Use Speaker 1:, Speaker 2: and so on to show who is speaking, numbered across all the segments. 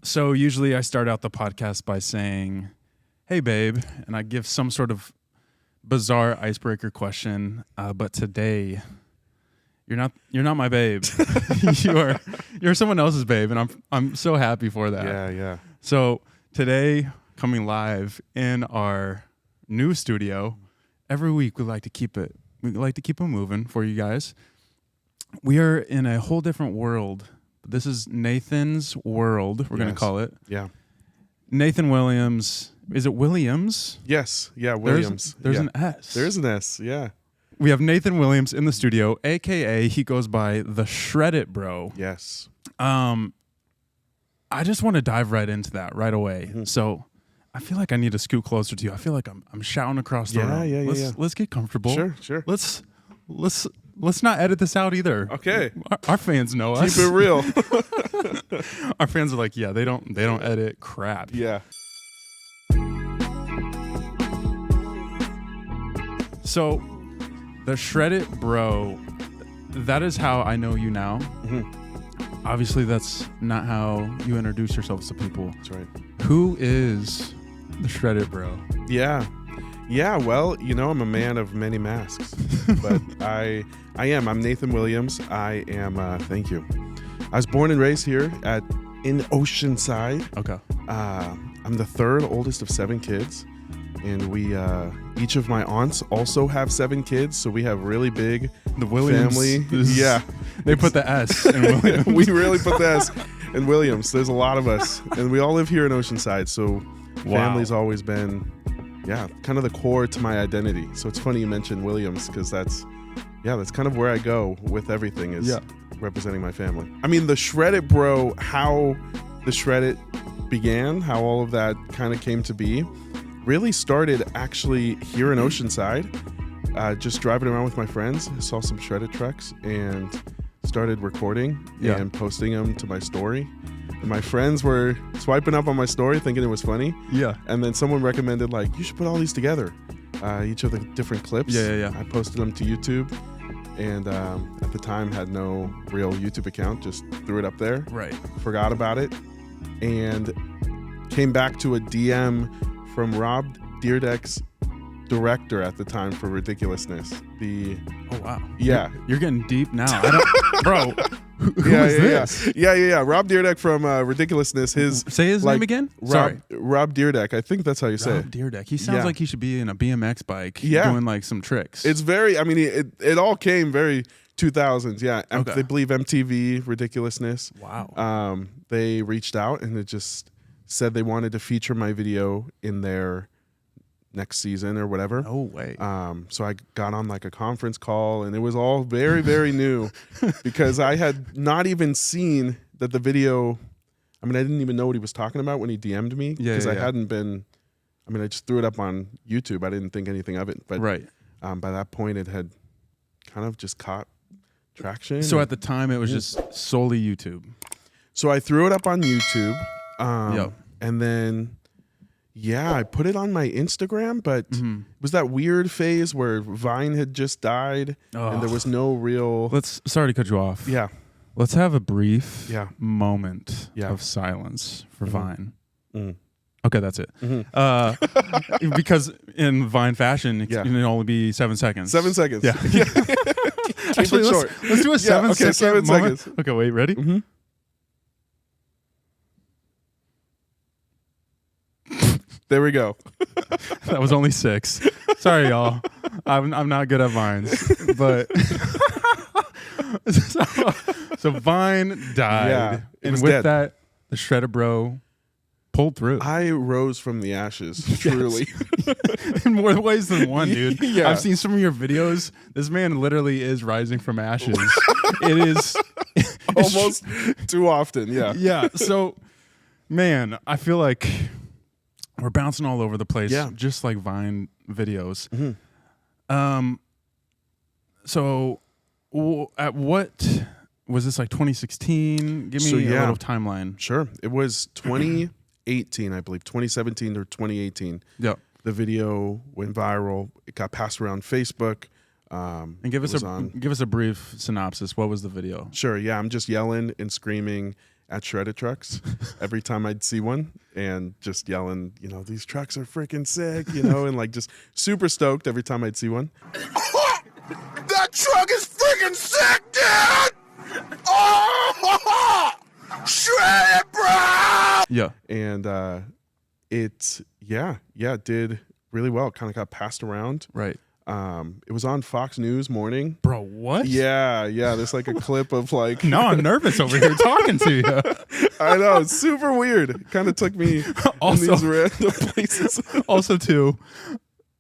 Speaker 1: So usually I start out the podcast by saying, "Hey, babe," and I give some sort of bizarre icebreaker question. But today, you're not my babe. you're someone else's babe, and I'm so happy for that.
Speaker 2: Yeah.
Speaker 1: So today, coming live in our new studio, every week we like to keep it moving for you guys. We are in a whole different world. This is Nathan's world, we're going to call it.
Speaker 2: Yeah.
Speaker 1: Nathan Williams. Is it Williams?
Speaker 2: Yes. Yeah, Williams.
Speaker 1: There's an S.
Speaker 2: There's an S, yeah.
Speaker 1: We have Nathan Williams in the studio, a.k.a. he goes by the Shred It Bro.
Speaker 2: Yes.
Speaker 1: I just want to dive right into that right away.
Speaker 2: Mm-hmm.
Speaker 1: So I feel like I need to scoot closer to you. I feel like I'm shouting across the room.
Speaker 2: Yeah.
Speaker 1: Let's get comfortable.
Speaker 2: Sure.
Speaker 1: Let's not edit this out either.
Speaker 2: Okay.
Speaker 1: Our fans know us.
Speaker 2: Keep it real.
Speaker 1: Our fans are like, yeah, they don't edit crap.
Speaker 2: Yeah.
Speaker 1: So the Shred It Bro, that is how I know you now.
Speaker 2: Mm-hmm.
Speaker 1: Obviously, that's not how you introduce yourselves to people.
Speaker 2: That's right.
Speaker 1: Who is the Shred It Bro?
Speaker 2: Yeah. Well, I'm a man of many masks, but I'm Nathan Williams. I am, thank you. I was born and raised here in Oceanside.
Speaker 1: Okay.
Speaker 2: I'm the third oldest of 7 kids, and we, each of my aunts also have 7 kids, so we have really big
Speaker 1: The Williams
Speaker 2: family. Yeah.
Speaker 1: They put the S in Williams.
Speaker 2: We really put the S in Williams. There's a lot of us, and we all live here in Oceanside, so family's always been, kind of the core to my identity. So it's funny you mentioned Williams, because that's kind of where I go with everything, is representing my family. I mean, the Shred It Bro, how the Shred It began, how all of that kind of came to be, really started actually here in Oceanside. Just driving around with my friends, I saw some Shred It trucks and started recording and posting them to my story. And my friends were swiping up on my story thinking it was funny.
Speaker 1: Yeah.
Speaker 2: And then someone recommended, you should put all these together. Each of the different clips.
Speaker 1: Yeah.
Speaker 2: I posted them to YouTube. And at the time had no real YouTube account, just threw it up there.
Speaker 1: Right.
Speaker 2: Forgot about it. And came back to a DM from Rob Dyrdek's director at the time for Ridiculousness.
Speaker 1: Oh wow.
Speaker 2: Yeah.
Speaker 1: You're getting deep now. Bro. Who is this?
Speaker 2: Yeah. Rob Dyrdek from Ridiculousness.
Speaker 1: Say his name again? Sorry.
Speaker 2: Rob Dyrdek. I think that's how you say it.
Speaker 1: Rob Dyrdek. He sounds like he should be in a BMX bike doing some tricks.
Speaker 2: It's very, it all came very 2000s. Yeah.
Speaker 1: Okay.
Speaker 2: They believe MTV Ridiculousness.
Speaker 1: Wow.
Speaker 2: They reached out and it just said they wanted to feature my video in their next season or whatever.
Speaker 1: No way.
Speaker 2: So I got on a conference call, and it was all very, very new because I had not even seen that the video. I didn't even know what he was talking about when he DM'd me because I hadn't been. I just threw it up on YouTube. I didn't think anything of it, but by that point, it had kind of just caught traction.
Speaker 1: So at the time, it was just solely YouTube.
Speaker 2: So I threw it up on YouTube, and then. Yeah, I put it on my Instagram, but it was that weird phase where Vine had just died and there was no real...
Speaker 1: Sorry to cut you off.
Speaker 2: Yeah.
Speaker 1: Let's have a brief moment of silence for Vine.
Speaker 2: Mm.
Speaker 1: Okay, that's it. Because in Vine fashion, it can only be 7 seconds.
Speaker 2: 7 seconds.
Speaker 1: Yeah. Actually,
Speaker 2: short.
Speaker 1: Let's do a 7 moment.
Speaker 2: Seconds.
Speaker 1: Okay, wait, ready?
Speaker 2: Mm-hmm. There we go.
Speaker 1: That was only 6. Sorry, y'all. I'm not good at Vines, but so Vine died,
Speaker 2: Yeah,
Speaker 1: and with that, the Shred It Bro pulled through.
Speaker 2: I rose from the ashes, truly.
Speaker 1: In more ways than one, dude.
Speaker 2: Yeah.
Speaker 1: I've seen some of your videos. This man literally is rising from ashes. It is
Speaker 2: almost too often. Yeah.
Speaker 1: Yeah. So, man, I feel like we're bouncing all over the place, just like Vine videos.
Speaker 2: Mm-hmm.
Speaker 1: So at what was this, 2016? Give me a little timeline.
Speaker 2: Sure. It was 2018, I believe, 2017 or 2018.
Speaker 1: Yep.
Speaker 2: The video went viral. It got passed around Facebook.
Speaker 1: And give us a brief synopsis. What was the video?
Speaker 2: Sure. Yeah, I'm just yelling and screaming at shredded trucks every time I'd see one, and just yelling, these trucks are freaking sick, and like just super stoked every time I'd see one.
Speaker 3: That truck is freaking sick, dude! Oh, shredded, bro!
Speaker 1: Yeah.
Speaker 2: And it did really well. Kind of got passed around.
Speaker 1: Right.
Speaker 2: It was on Fox News Morning.
Speaker 1: Bro, what?
Speaker 2: Yeah. There's like a clip of like.
Speaker 1: Now I'm nervous over here talking to you.
Speaker 2: I know, it's super weird. It kind of took me in these random places.
Speaker 1: Also, too,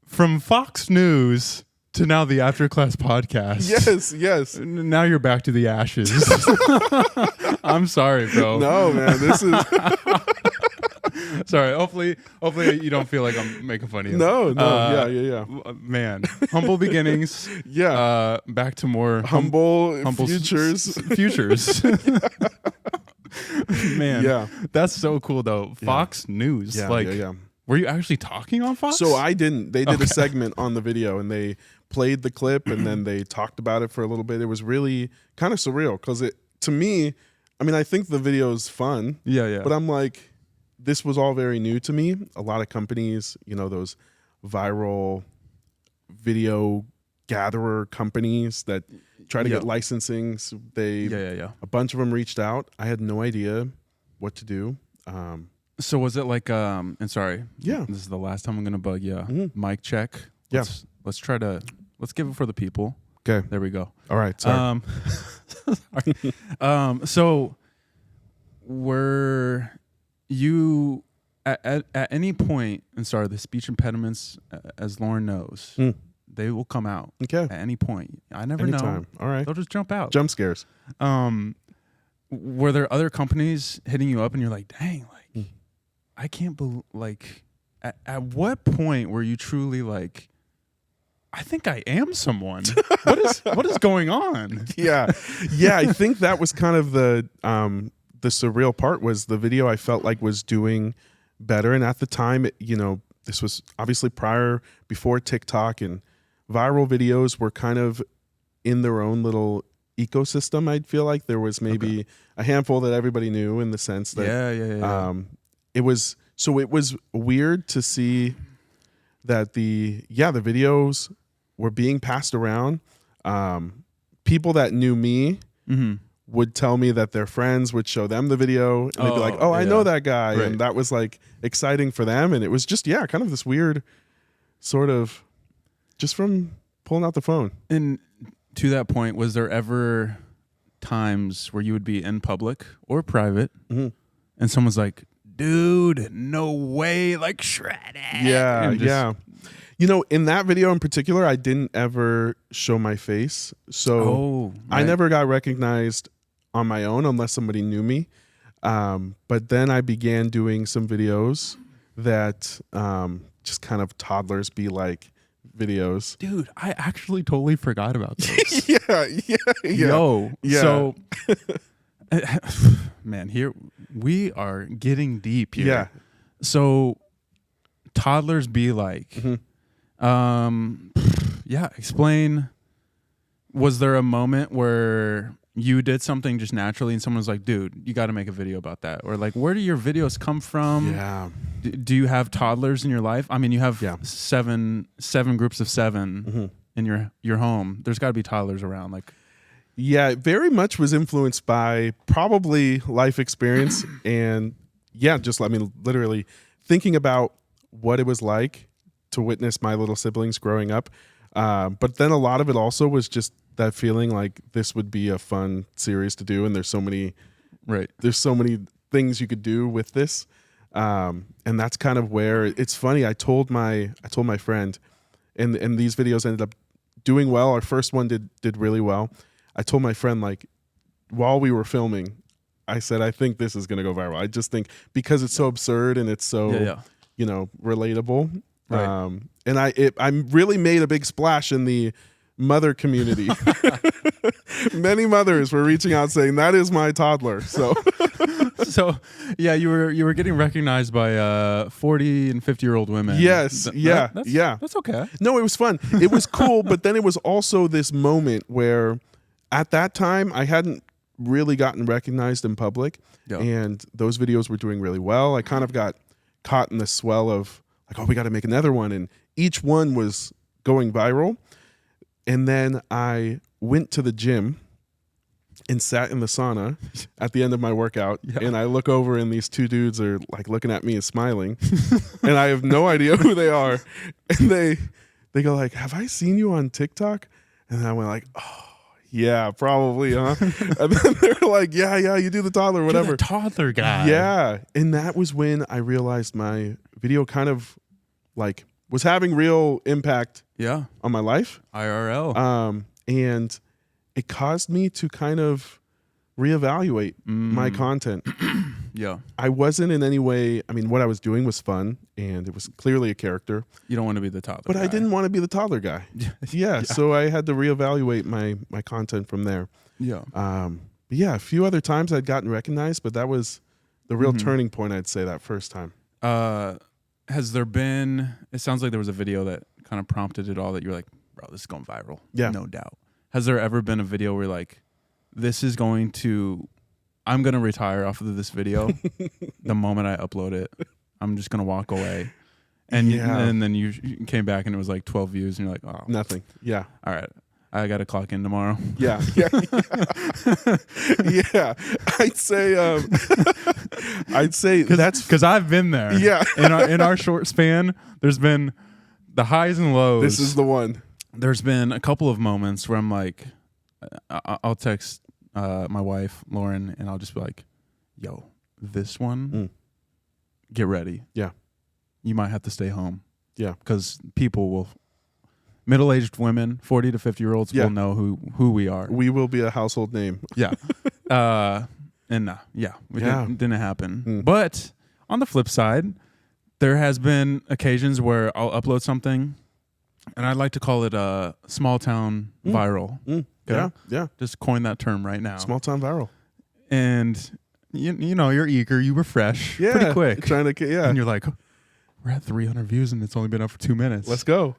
Speaker 1: from Fox News to now the After Class podcast.
Speaker 2: Yes.
Speaker 1: Now you're back to the ashes. I'm sorry, bro.
Speaker 2: No, man, this is.
Speaker 1: Sorry. Hopefully you don't feel like I'm making fun of you.
Speaker 2: No. Yeah.
Speaker 1: Man, humble beginnings.
Speaker 2: Yeah.
Speaker 1: Back to more
Speaker 2: humble futures.
Speaker 1: Futures. Man.
Speaker 2: Yeah.
Speaker 1: That's so cool though. Fox News.
Speaker 2: Yeah.
Speaker 1: Were you actually talking on Fox?
Speaker 2: So I didn't. They did a segment on the video, and they played the clip, and then they talked about it for a little bit. It was really kind of surreal because to me, I think the video is fun.
Speaker 1: Yeah.
Speaker 2: But I'm like, this was all very new to me. A lot of companies, those viral video gatherer companies that try to get licensing. So
Speaker 1: Yeah.
Speaker 2: A bunch of them reached out. I had no idea what to do.
Speaker 1: So was it like and sorry.
Speaker 2: Yeah.
Speaker 1: This is the last time I'm gonna bug you.
Speaker 2: Mm-hmm.
Speaker 1: Mic check. Let's give it for the people.
Speaker 2: Okay.
Speaker 1: There we go.
Speaker 2: All right. Sorry.
Speaker 1: Sorry. So were you at any point, and sorry, the speech impediments, as Lauren knows, they will come out
Speaker 2: Okay.
Speaker 1: at any point. I never
Speaker 2: Anytime.
Speaker 1: know.
Speaker 2: All right.
Speaker 1: They'll just jump out.
Speaker 2: Jump scares.
Speaker 1: Were there other companies hitting you up and you're like, dang, like, I can't believe, like, at what point were you truly like, I think I am someone? What is going on?
Speaker 2: Yeah. I think that was kind of the surreal part. Was the video I felt like was doing better, and at the time, this was obviously before TikTok, and viral videos were kind of in their own little ecosystem. I'd feel like there was maybe a handful that everybody knew, in the sense that
Speaker 1: Yeah.
Speaker 2: It was weird to see that the videos were being passed around. People that knew me would tell me that their friends would show them the video, and they'd be like, "Oh, I know that guy,"
Speaker 1: Right.
Speaker 2: and that was like exciting for them. And it was just kind of this weird sort of just from pulling out the phone.
Speaker 1: And to that point, was there ever times where you would be in public or private and someone's like, dude, no way, like shredded?
Speaker 2: Yeah.
Speaker 1: And just-
Speaker 2: In that video in particular, I didn't ever show my face. So I
Speaker 1: right.
Speaker 2: never got recognized on my own unless somebody knew me. But then I began doing some videos that just kind of toddlers be like videos.
Speaker 1: Dude, I actually totally forgot about those.
Speaker 2: Yeah.
Speaker 1: Yo.
Speaker 2: Yeah.
Speaker 1: So, man, here we are getting deep here.
Speaker 2: Yeah.
Speaker 1: So, toddlers be like, explain. Was there a moment where you did something just naturally and someone was like, dude, you got to make a video about that? Or like, where do your videos come from?
Speaker 2: Yeah.
Speaker 1: Do you have toddlers in your life? I mean, you have seven groups of 7 in your home. There's got to be toddlers around. Like,
Speaker 2: Yeah, it very much was influenced by probably life experience and literally thinking about what it was like to witness my little siblings growing up. But then a lot of it also was just that feeling like this would be a fun series to do, and there's so many things you could do with this. And that's kind of where it's funny. I told my friend, and these videos ended up doing well. Our first one did really well. I told my friend, like, while we were filming, I said, I think this is going to go viral. I just think because it's so absurd and it's so, relatable.
Speaker 1: Right.
Speaker 2: And I really made a big splash in the mother community. Many mothers were reaching out saying, that is my toddler. So,
Speaker 1: you were getting recognized by 40 and 50-year-old women.
Speaker 2: Yes.
Speaker 1: That's okay.
Speaker 2: No, it was fun. It was cool. But then it was also this moment where at that time I hadn't really gotten recognized in public,
Speaker 1: Yeah.
Speaker 2: and those videos were doing really well. I kind of got caught in the swell of like, oh, we got to make another one, and each one was going viral. And then I went to the gym and sat in the sauna at the end of my workout, and I look over and these two dudes are like looking at me and smiling, and I have no idea who they are, and they go like, "Have I seen you on TikTok?" And I went like, "Oh, yeah, probably, huh?" And then they're like, "Yeah, you do the toddler, whatever."
Speaker 1: You're the toddler guy.
Speaker 2: Yeah, and that was when I realized my video kind of like was having real impact
Speaker 1: Yeah.
Speaker 2: on my life.
Speaker 1: IRL.
Speaker 2: And it caused me to kind of reevaluate my content.
Speaker 1: Yeah.
Speaker 2: I wasn't in any way, I mean, what I was doing was fun and it was clearly a character,
Speaker 1: You don't want to be the toddler
Speaker 2: but
Speaker 1: guy.
Speaker 2: I didn't want to be the toddler guy. Yeah. So I had to reevaluate my content from there.
Speaker 1: Yeah.
Speaker 2: But yeah, a few other times I'd gotten recognized, but that was the real turning point, I'd say, that first time.
Speaker 1: Has there been, it sounds like there was a video that kind of prompted it all that you're like, bro, this is going viral.
Speaker 2: Yeah.
Speaker 1: No doubt. Has there ever been a video where like, I'm going to retire off of this video the moment I upload it. I'm just going to walk away. And, and then you came back and it was like 12 views and you're like, oh.
Speaker 2: Nothing. Yeah.
Speaker 1: All right. I got to clock in tomorrow.
Speaker 2: Yeah. Yeah. I'd say that's
Speaker 1: because I've been there.
Speaker 2: Yeah.
Speaker 1: in our short span, there's been the highs and lows.
Speaker 2: This is the one.
Speaker 1: There's been a couple of moments where I'm like, I'll text my wife Lauren and I'll just be like, yo, this one, get ready.
Speaker 2: Yeah.
Speaker 1: You might have to stay home.
Speaker 2: Yeah.
Speaker 1: Because people will, middle-aged women, 40 to 50-year-olds will know who we are.
Speaker 2: We will be a household name.
Speaker 1: Yeah. And didn't happen. But on the flip side, there has been occasions where I'll upload something and I'd like to call it a small town viral. Okay?
Speaker 2: Yeah.
Speaker 1: Just coin that term right now.
Speaker 2: Small town viral.
Speaker 1: And you know, you're eager, you refresh pretty quick. And you're like, we're at 300 views and it's only been up for 2 minutes.
Speaker 2: Let's go.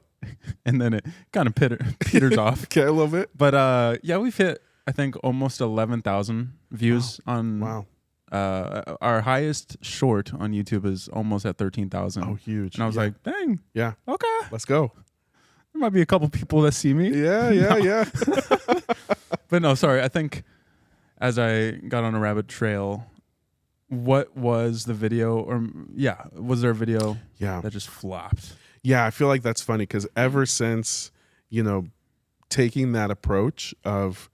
Speaker 1: And then it kind of peters off.
Speaker 2: Okay, I love it.
Speaker 1: But we've hit, I think, almost 11,000 views on.
Speaker 2: Wow.
Speaker 1: Our highest short on YouTube is almost at 13,000.
Speaker 2: Oh, huge.
Speaker 1: And I was like, dang.
Speaker 2: Yeah.
Speaker 1: Okay.
Speaker 2: Let's go.
Speaker 1: There might be a couple people that see me.
Speaker 2: Yeah.
Speaker 1: But no, sorry. I think as I got on a rabbit trail, what was the video? Was there a video that just flopped?
Speaker 2: Yeah, I feel like that's funny because ever since, taking that approach of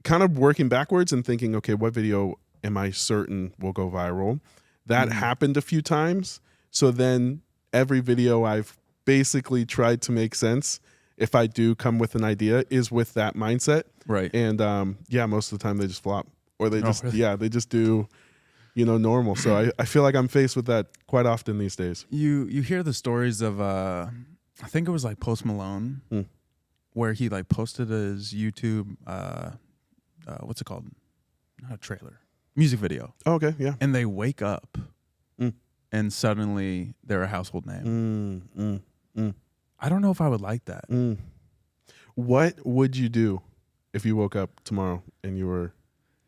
Speaker 2: kind of working backwards and thinking, okay, what video am I certain will go viral? That happened a few times. So then every video I've basically tried to make sense, if I do come with an idea, is with that mindset.
Speaker 1: Right.
Speaker 2: And most of the time they just flop, or they just
Speaker 1: really?
Speaker 2: they just do normal. So I feel like I'm faced with that quite often these days.
Speaker 1: You hear the stories of I think it was like Post Malone, where he like posted his YouTube what's it called? Not a trailer. Music video.
Speaker 2: Oh, okay, yeah.
Speaker 1: And they wake up and suddenly they're a household name. I don't know if I would like that.
Speaker 2: What would you do if you woke up tomorrow and you were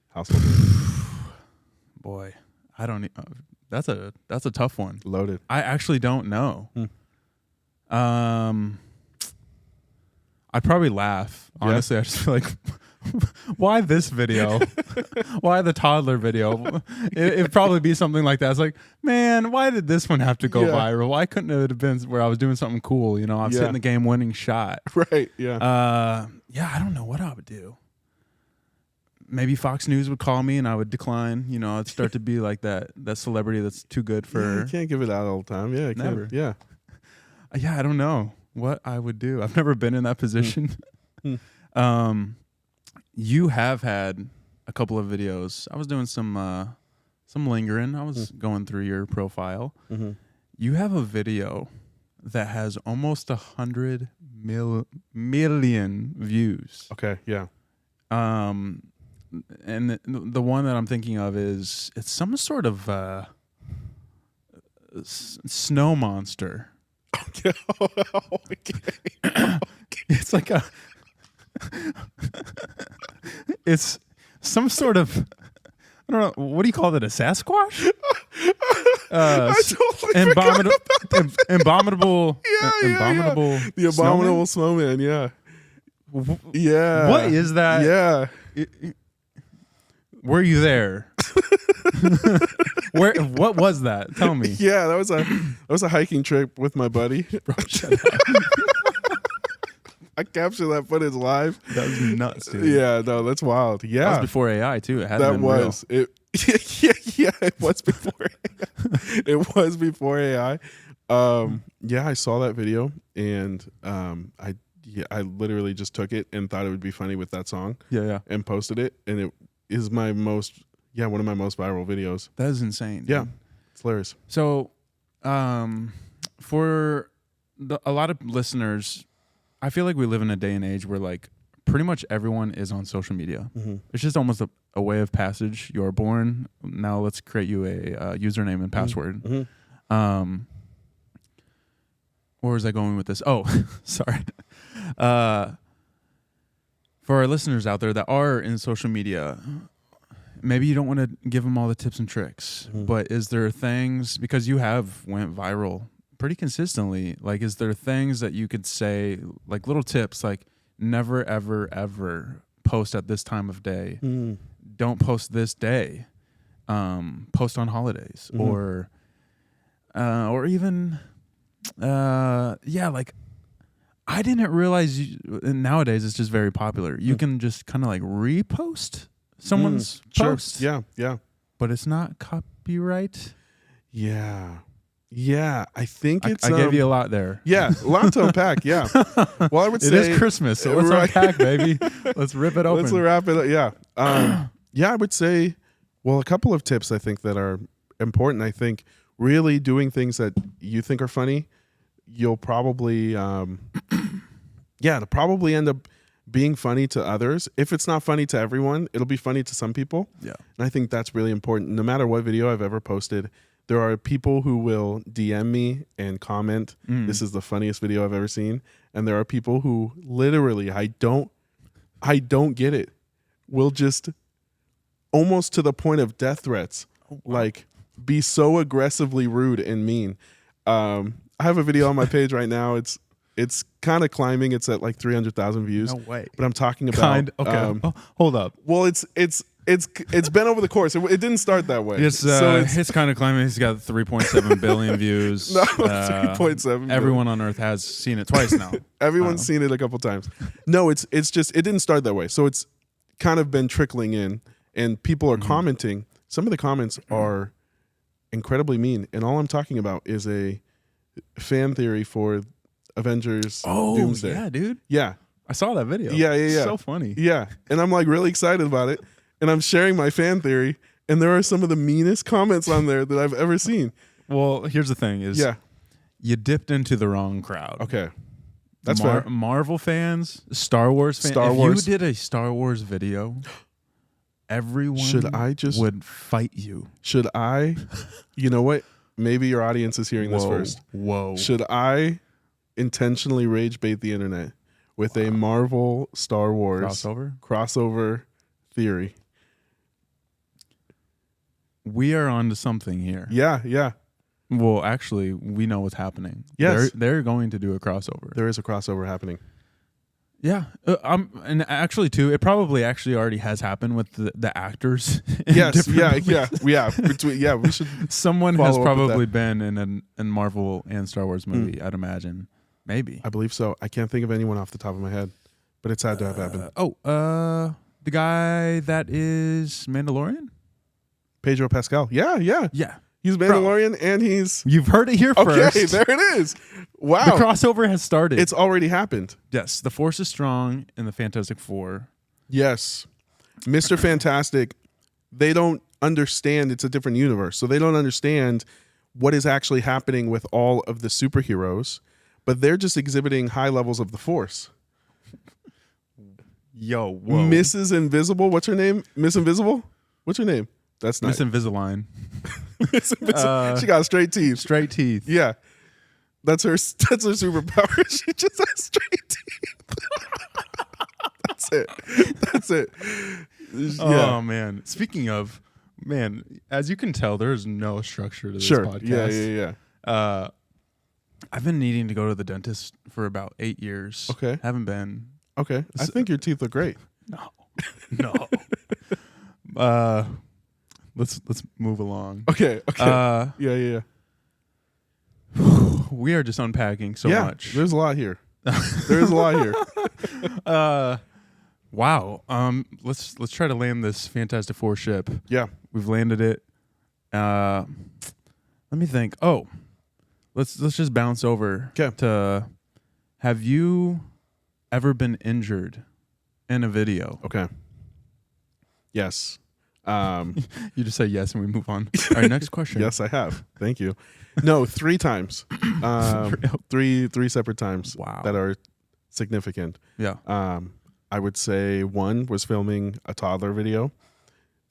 Speaker 2: household name?
Speaker 1: Boy, I don't. That's a tough one.
Speaker 2: Loaded.
Speaker 1: I actually don't know. I'd probably laugh. Honestly, I just feel like, why this video? Why the toddler video? It'd probably be something like that. It's like, man, why did this one have to go viral? Why couldn't it have been where I was doing something cool? I was hitting the game-winning shot.
Speaker 2: Right. Yeah.
Speaker 1: I don't know what I would do. Maybe Fox News would call me and I would decline. I'd start to be like that celebrity that's too good for.
Speaker 2: You can't give it out all the time. Yeah,
Speaker 1: never.
Speaker 2: Yeah.
Speaker 1: I don't know what I would do. I've never been in that position. You have had a couple of videos. I was doing some lingering. I was going through your profile. You have a video that has almost 100 million views.
Speaker 2: Okay. Yeah.
Speaker 1: And the one that I'm thinking of it's some sort of snow monster.
Speaker 2: Okay.
Speaker 1: It's like it's some sort of, I don't know, what do you call it? A Sasquatch?
Speaker 2: I totally forgot
Speaker 1: Abominable.
Speaker 2: Abominable. The abominable snowman. Yeah. Yeah.
Speaker 1: What is that?
Speaker 2: Yeah.
Speaker 1: Were you there? What was that? Tell me.
Speaker 2: Yeah, that was a hiking trip with my buddy.
Speaker 1: Bro, shut up.
Speaker 2: I captured that footage live.
Speaker 1: That was nuts, dude.
Speaker 2: Yeah, no, that's wild. Yeah,
Speaker 1: that was before AI too. It hadn't
Speaker 2: that
Speaker 1: been
Speaker 2: was
Speaker 1: real.
Speaker 2: it. Yeah, it was before. It was before AI. Yeah, I saw that video, and I literally just took it and thought it would be funny with that song.
Speaker 1: Yeah.
Speaker 2: And posted it, and it is one of my most viral videos.
Speaker 1: That is insane. Dude.
Speaker 2: Yeah, it's hilarious.
Speaker 1: So, for a lot of listeners, I feel like we live in a day and age where like pretty much everyone is on social media.
Speaker 2: Mm-hmm.
Speaker 1: It's just almost a way of passage. You're born. Now let's create you a username and password.
Speaker 2: Mm-hmm.
Speaker 1: Where was I going with this? Oh, sorry. For our listeners out there that are in social media, maybe you don't want to give them all the tips and tricks, but is there things, because you have went viral pretty consistently, like is there things that you could say, like little tips, like never, ever, ever post at this time of day. Don't post this day. Post on holidays or even, like I didn't realize nowadays it's just very popular. You can just kind of like repost someone's post.
Speaker 2: Sure. Yeah.
Speaker 1: But it's not copyright.
Speaker 2: Yeah. I think it's.
Speaker 1: I gave you a lot there.
Speaker 2: Yeah, a lot to unpack. Yeah. Well, I would say
Speaker 1: it is Christmas, so let's unpack, baby. Let's rip it open.
Speaker 2: Let's wrap it up. Yeah. Yeah, I would say, well, a couple of tips I think that are important. I think really doing things that you think are funny, you'll probably, it'll probably end up being funny to others. If it's not funny to everyone, it'll be funny to some people.
Speaker 1: Yeah.
Speaker 2: And I think that's really important. No matter what video I've ever posted, there are people who will DM me and comment, this is the funniest video I've ever seen. And there are people who literally, I don't get it, will just almost to the point of death threats, like be so aggressively rude and mean. I have a video on my page right now. It's kind of climbing. It's at like 300,000 views.
Speaker 1: No way.
Speaker 2: But I'm talking about.
Speaker 1: Okay. Hold up.
Speaker 2: Well, it's been over the course. It didn't start that way.
Speaker 1: It's kind of climbing. He's got 3.7 billion views.
Speaker 2: No, 3.7.
Speaker 1: Everyone on Earth has seen it twice now.
Speaker 2: Everyone's seen it a couple times. No, it's just it didn't start that way. So it's kind of been trickling in, and people are commenting. Some of the comments are incredibly mean, and all I'm talking about is a fan theory for Avengers Doomsday.
Speaker 1: Yeah, dude.
Speaker 2: Yeah.
Speaker 1: I saw that video.
Speaker 2: Yeah.
Speaker 1: So funny.
Speaker 2: Yeah. And I'm like really excited about it. And I'm sharing my fan theory. And there are some of the meanest comments on there that I've ever seen.
Speaker 1: Well, here's the thing is you dipped into the wrong crowd.
Speaker 2: Okay. That's fair.
Speaker 1: Marvel fans, Star Wars fans. If you did a Star Wars video, everyone would fight you.
Speaker 2: Should I? You know what? Maybe your audience is hearing this first.
Speaker 1: Whoa.
Speaker 2: Should I intentionally rage bait the internet with a Marvel Star Wars crossover theory?
Speaker 1: We are onto something here.
Speaker 2: Yeah.
Speaker 1: Well, actually, we know what's happening.
Speaker 2: Yes.
Speaker 1: They're going to do a crossover.
Speaker 2: There is a crossover happening.
Speaker 1: Yeah. And actually, too, it probably actually already has happened with the actors.
Speaker 2: Yes. Yeah. We should.
Speaker 1: Someone has probably been in a Marvel and Star Wars movie, I'd imagine. Maybe.
Speaker 2: I believe so. I can't think of anyone off the top of my head, but it's had to have happened.
Speaker 1: The guy that is Mandalorian?
Speaker 2: Pedro Pascal. Yeah.
Speaker 1: Yeah.
Speaker 2: He's Mandalorian and he's...
Speaker 1: You've heard it here first.
Speaker 2: Okay, there it is. Wow.
Speaker 1: The crossover has started.
Speaker 2: It's already happened.
Speaker 1: Yes. The Force is strong in the Fantastic Four.
Speaker 2: Yes. Mr. Fantastic, they don't understand it's a different universe. So they don't understand what is actually happening with all of the superheroes, but they're just exhibiting high levels of the Force.
Speaker 1: Yo, whoa.
Speaker 2: Mrs. Invisible, what's her name? Miss Invisible? What's her name? That's not
Speaker 1: Miss Invisalign.
Speaker 2: She got straight teeth.
Speaker 1: Straight teeth.
Speaker 2: Yeah. That's her superpower. She just has straight teeth. That's it.
Speaker 1: Oh man. Speaking of, man, as you can tell, there's no structure to this
Speaker 2: Sure.
Speaker 1: podcast.
Speaker 2: Yeah.
Speaker 1: I've been needing to go to the dentist for about 8 years.
Speaker 2: Okay.
Speaker 1: Haven't been.
Speaker 2: Okay. I think your teeth look great.
Speaker 1: No. Let's move along.
Speaker 2: Okay. Yeah.
Speaker 1: We are just unpacking so
Speaker 2: Yeah.
Speaker 1: much.
Speaker 2: There's a lot here. There's a lot here.
Speaker 1: Wow. Let's try to land this Fantastic Four ship.
Speaker 2: Yeah.
Speaker 1: We've landed it. Let me think. Oh, let's just bounce over
Speaker 2: 'Kay.
Speaker 1: to. Have you ever been injured in a video?
Speaker 2: Okay. Yes.
Speaker 1: You just say yes and we move on. All right, next question.
Speaker 2: Yes, I have. Thank you. No, 3 times. Three separate times.
Speaker 1: Wow.
Speaker 2: That are significant.
Speaker 1: Yeah.
Speaker 2: I would say one was filming a toddler video.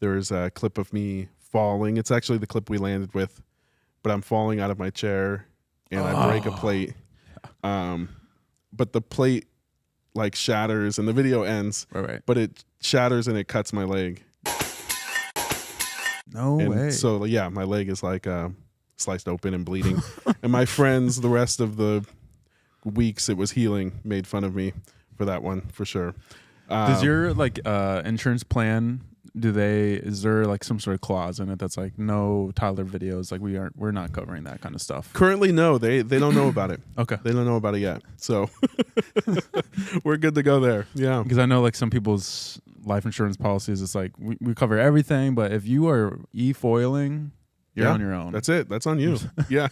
Speaker 2: There's a clip of me falling. It's actually the clip we landed with, but I'm falling out of my chair and I break a plate. But the plate like shatters and the video ends.
Speaker 1: Right.
Speaker 2: But it shatters and it cuts my leg.
Speaker 1: No way.
Speaker 2: So yeah, my leg is like sliced open and bleeding. And my friends, the rest of the weeks it was healing, made fun of me for that one for sure.
Speaker 1: Does your like insurance plan? Is there like some sort of clause in it that's like no toddler videos? Like we're not covering that kind of stuff.
Speaker 2: Currently, no, they don't know about it.
Speaker 1: Okay.
Speaker 2: They don't know about it yet. So we're good to go there. Yeah.
Speaker 1: Because I know like some people's life insurance policies, it's like we cover everything, but if you are e-foiling, you're on your own.
Speaker 2: That's it. That's on you. Yeah.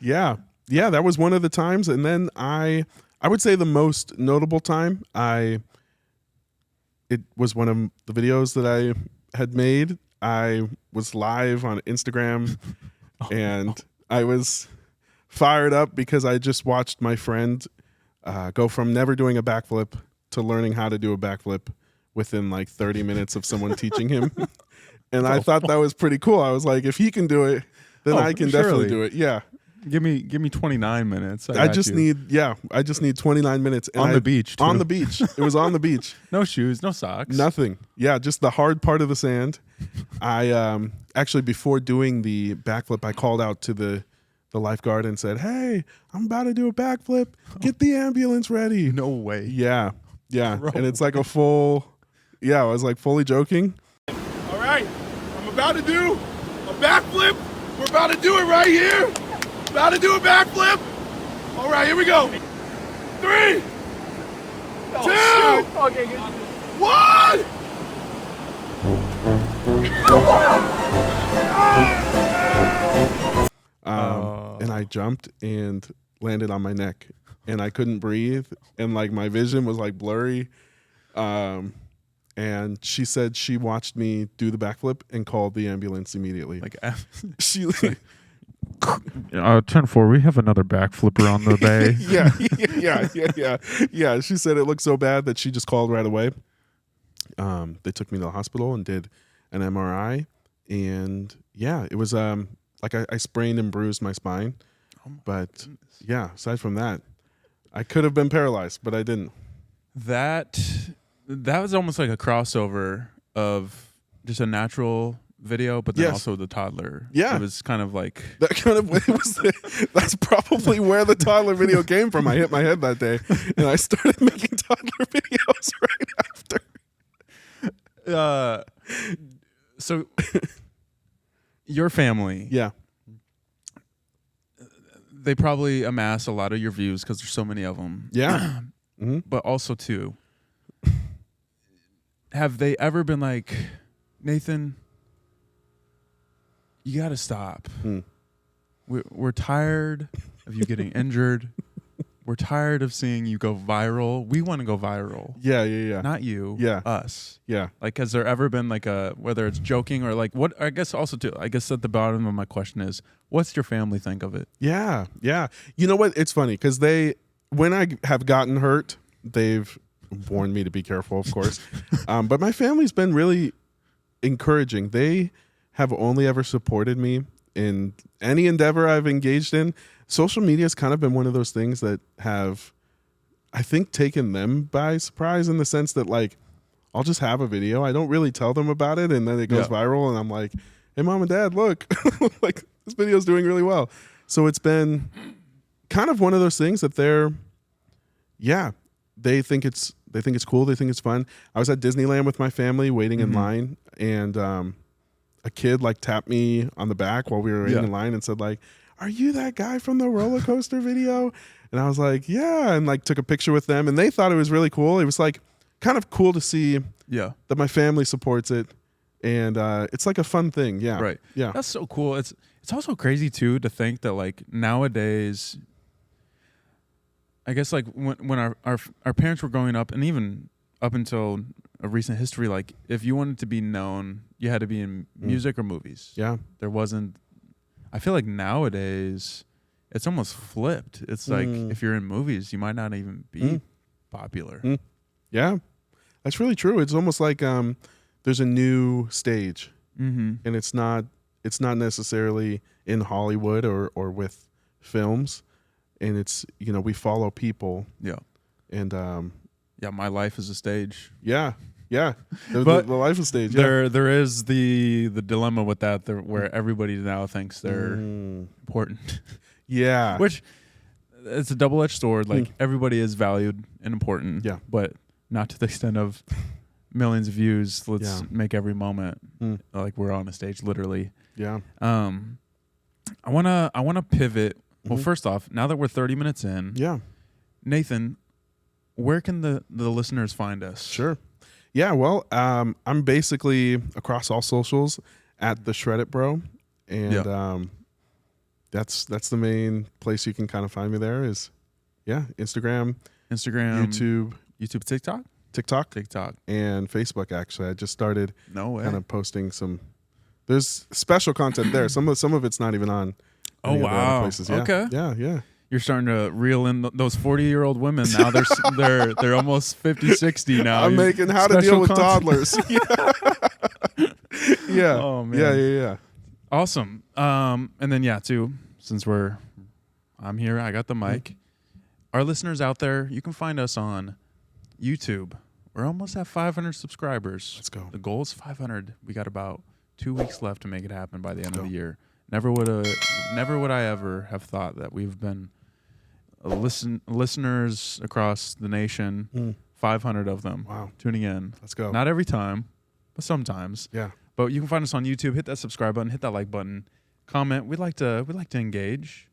Speaker 2: Yeah. That was one of the times. And then I would say the most notable time it was one of the videos that I had made. I was live on Instagram and I was fired up because I just watched my friend go from never doing a backflip to learning how to do a backflip within like 30 minutes of someone teaching him. And I thought that was pretty cool. I was like, if he can do it, then I can definitely do it. Yeah.
Speaker 1: Give me 29 minutes.
Speaker 2: I just need 29 minutes. And
Speaker 1: on the beach, too.
Speaker 2: On the beach. It was on the beach.
Speaker 1: No shoes, no socks.
Speaker 2: Nothing. Yeah, just the hard part of the sand. I actually, before doing the backflip, I called out to the lifeguard and said, "Hey, I'm about to do a backflip. Get the ambulance ready."
Speaker 1: No way.
Speaker 2: Yeah.
Speaker 1: Bro.
Speaker 2: And it's like a full, I was like fully joking.
Speaker 3: All right, I'm about to do a backflip. We're about to do it right here. About to do a backflip. All right, here we go. 3, 2, 1.
Speaker 2: And I jumped and landed on my neck, and I couldn't breathe, and like my vision was like blurry. And she said she watched me do the backflip and called the ambulance immediately.
Speaker 1: Like
Speaker 2: she
Speaker 1: 10-4, we have another backflipper on the bay.
Speaker 2: Yeah. She said it looked so bad that she just called right away. They took me to the hospital and did an MRI, and it was like I sprained and bruised my spine. But aside from that, I could have been paralyzed, but I didn't.
Speaker 1: That was almost like a crossover of just a natural video, but then also the toddler.
Speaker 2: Yeah.
Speaker 1: It was kind of like
Speaker 2: that kind of that's probably where the toddler video came from. I hit my head that day and I started making toddler videos right after.
Speaker 1: So your family, they probably amass a lot of your views because there's so many of them.
Speaker 2: Yeah. Mm-hmm.
Speaker 1: But also too, have they ever been like, Nathan, you got to stop. We're tired of you getting injured. We're tired of seeing you go viral. We want to go viral.
Speaker 2: Yeah.
Speaker 1: Not you.
Speaker 2: Yeah.
Speaker 1: Us.
Speaker 2: Yeah.
Speaker 1: Like, has there ever been like whether it's joking or like what? I guess also too. I guess at the bottom of my question is, what's your family think of it?
Speaker 2: Yeah. You know what? It's funny because when I have gotten hurt, they've warned me to be careful, of course. But my family's been really encouraging. They have only ever supported me in any endeavor I've engaged in. Social media has kind of been one of those things that have, I think, taken them by surprise in the sense that like I'll just have a video. I don't really tell them about it, and then it goes viral, and I'm like, hey, mom and dad, look, like this video is doing really well. So it's been kind of one of those things that they think it's cool. They think it's fun. I was at Disneyland with my family waiting in line, and a kid like tapped me on the back while we were waiting in line and said like, are you that guy from the roller coaster video? And I was like, yeah, and like took a picture with them, and they thought it was really cool. It was like kind of cool to see that my family supports it, and it's like a fun thing. Yeah.
Speaker 1: Right.
Speaker 2: Yeah.
Speaker 1: That's so cool. It's also crazy too to think that like nowadays, I guess like when our parents were growing up, and even up until a recent history, like if you wanted to be known, you had to be in music or movies.
Speaker 2: Yeah.
Speaker 1: There wasn't. I feel like nowadays it's almost flipped. It's like if you're in movies, you might not even be popular.
Speaker 2: Yeah, that's really true. It's almost like there's a new stage, and it's not necessarily in Hollywood or with films, and it's we follow people.
Speaker 1: Yeah,
Speaker 2: and
Speaker 1: my life is a stage.
Speaker 2: Yeah. The life is stage.
Speaker 1: There is the dilemma with that, where everybody now thinks they're important.
Speaker 2: Yeah,
Speaker 1: which it's a double-edged sword. Like everybody is valued and important.
Speaker 2: Yeah,
Speaker 1: but not to the extent of millions of views. Let's make every moment like we're on a stage, literally.
Speaker 2: Yeah.
Speaker 1: I wanna pivot. Well, first off, now that we're 30 minutes in, Nathan, where can the listeners find us?
Speaker 2: Sure. Yeah, well, I'm basically across all socials at the Shred It Bro, and that's the main place you can kind of find me. There is, Instagram, YouTube, TikTok, and Facebook. Actually, I just started.
Speaker 1: No way.
Speaker 2: Kind of posting some. There's special content there. Some of it's not even on.
Speaker 1: Oh wow!
Speaker 2: Places. Yeah.
Speaker 1: Okay.
Speaker 2: Yeah.
Speaker 1: You're starting to reel in those 40-year-old women now. They're almost 50, 60 now.
Speaker 2: I'm making how to deal with toddlers. Yeah.
Speaker 1: Oh man.
Speaker 2: Yeah.
Speaker 1: Awesome. And then too, since I'm here, I got the mic. Our listeners out there, you can find us on YouTube. We're almost at 500 subscribers.
Speaker 2: Let's go.
Speaker 1: The goal is 500. We got about 2 weeks left to make it happen by the end of the year. Never would I ever have thought that we've been listeners across the nation. 500 of them.
Speaker 2: Wow.
Speaker 1: Tuning in.
Speaker 2: Let's go.
Speaker 1: Not every time, but sometimes.
Speaker 2: Yeah.
Speaker 1: But you can find us on YouTube. Hit that subscribe button. Hit that like button. Comment. We'd like to engage.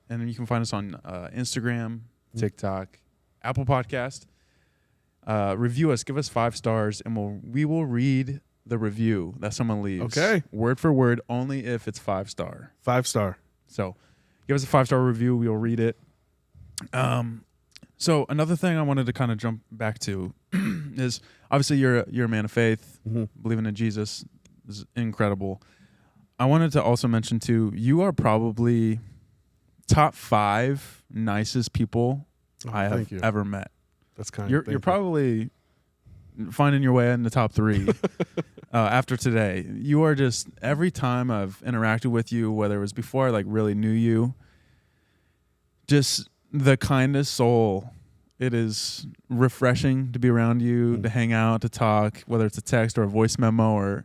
Speaker 1: And then you can find us on Instagram, TikTok, Apple Podcast. Review us. Give us 5 stars, and we will read the review that someone leaves.
Speaker 2: Okay.
Speaker 1: Word for word, only if it's 5-star.
Speaker 2: 5-star.
Speaker 1: So give us a 5-star review. We'll read it. So another thing I wanted to kind of jump back to is obviously you're a man of faith, believing in Jesus is incredible. I wanted to also mention too, you are probably top 5 nicest people I have ever met.
Speaker 2: That's kind.
Speaker 1: You're probably finding your way in the top 3 after today. You are just, every time I've interacted with you, whether it was before I like really knew you, just the kindest soul. It is refreshing to be around you, to hang out, to talk, whether it's a text or a voice memo,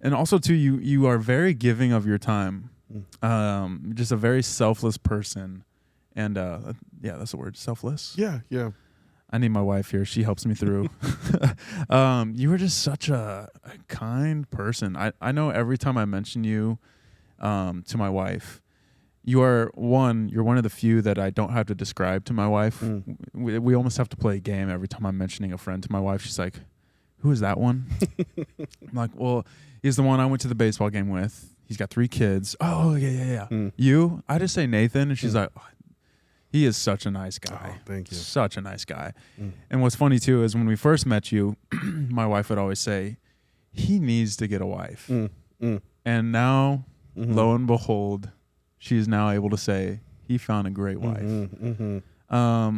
Speaker 1: and also too, you are very giving of your time. Just a very selfless person, and that's the word, selfless.
Speaker 2: Yeah.
Speaker 1: I need my wife here. She helps me through. You are just such a kind person. I know every time I mention you to my wife, you're one of the few that I don't have to describe to my wife. We almost have to play a game every time I'm mentioning a friend to my wife. She's like, who is that one? I'm like, well, he's the one I went to the baseball game with. He's got 3 kids. Oh, yeah. You? I just say Nathan, and she's like, oh, he is such a nice guy.
Speaker 2: Oh, thank you.
Speaker 1: Such a nice guy. And what's funny, too, is when we first met you, my wife would always say, he needs to get a wife. And now, lo and behold, she's now able to say, he found a great wife. How